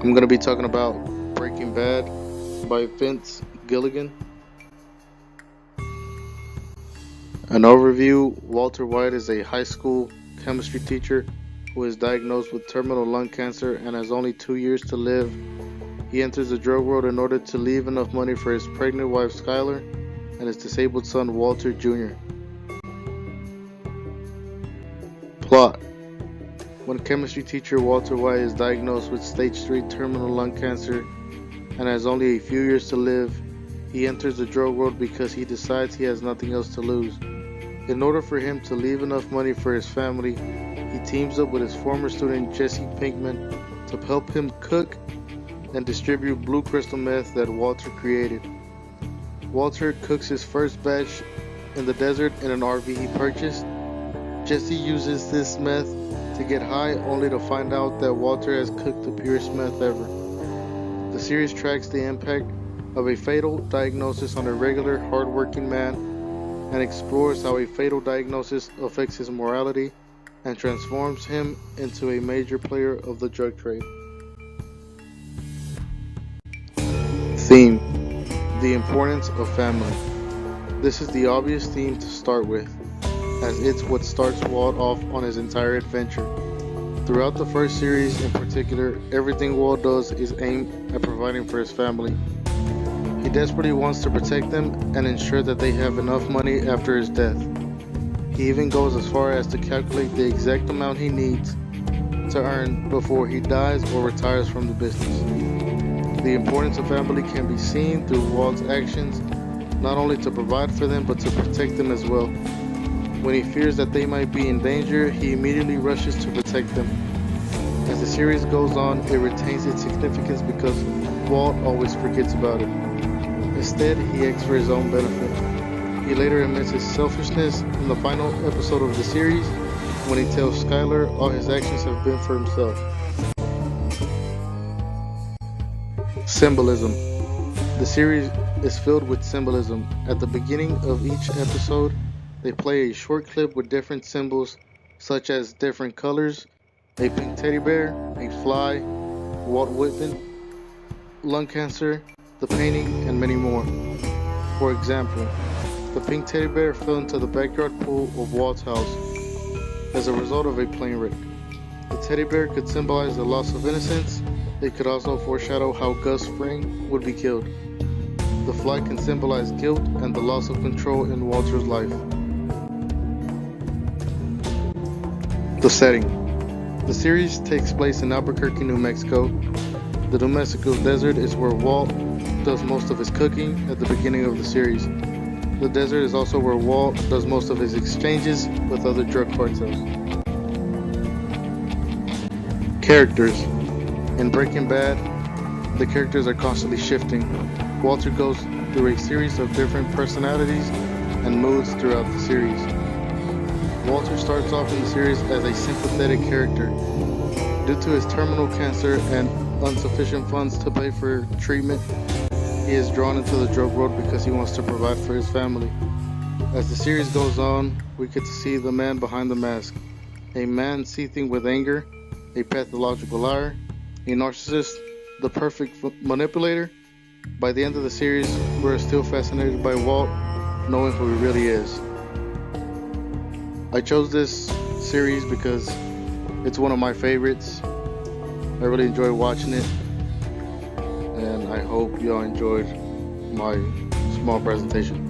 I'm going to be talking about Breaking Bad by Vince Gilligan. An overview: Walter White is a high school chemistry teacher who is diagnosed with terminal lung cancer and has only 2 years to live. He enters the drug world in order to leave enough money for his pregnant wife Skyler and his disabled son Walter Jr. Plot: when chemistry teacher Walter White is diagnosed with stage 3 terminal lung cancer and has only a few years to live, he enters the drug world because he decides he has nothing else to lose. In order for him to leave enough money for his family, he teams up with his former student Jesse Pinkman to help him cook and distribute blue crystal meth that Walter created. Walter cooks his first batch in the desert in an RV he purchased. Jesse uses this meth to get high, only to find out that Walter has cooked the purest meth ever. The series tracks the impact of a fatal diagnosis on a regular, hard-working man and explores how a fatal diagnosis affects his morality and transforms him into a major player of the drug trade. Theme: the importance of family. This is the obvious theme to start with, as it's what starts Walt off on his entire adventure. Throughout the first series in particular, everything Walt does is aimed at providing for his family. He desperately wants to protect them and ensure that they have enough money after his death. He even goes as far as to calculate the exact amount he needs to earn before he dies or retires from the business. The importance of family can be seen through Walt's actions, not only to provide for them but to protect them as well. When he fears that they might be in danger, he immediately rushes to protect them. As the series goes on, it retains its significance because Walt always forgets about it. Instead, he acts for his own benefit. He later admits his selfishness in the final episode of the series when he tells Skyler all his actions have been for himself. Symbolism. The series is filled with symbolism. At the beginning of each episode, they play a short clip with different symbols, such as different colors, a pink teddy bear, a fly, Walt Whitman, lung cancer, the painting, and many more. For example, the pink teddy bear fell into the backyard pool of Walt's house as a result of a plane wreck. The teddy bear could symbolize the loss of innocence. It could also foreshadow how Gus Fring would be killed. The fly can symbolize guilt and the loss of control in Walter's life. The setting. The series takes place in Albuquerque, New Mexico. The New Mexico desert is where Walt does most of his cooking at the beginning of the series. The desert is also where Walt does most of his exchanges with other drug cartels. Characters. In Breaking Bad, the characters are constantly shifting. Walter goes through a series of different personalities and moods throughout the series. Walter starts off in the series as a sympathetic character. Due to his terminal cancer and insufficient funds to pay for treatment, he is drawn into the drug world because he wants to provide for his family. As the series goes on, we get to see the man behind the mask. A man seething with anger, a pathological liar, a narcissist, the perfect manipulator. By the end of the series, we're still fascinated by Walt, knowing who he really is. I chose this series because it's one of my favorites. I really enjoyed watching it, and I hope y'all enjoyed my small presentation.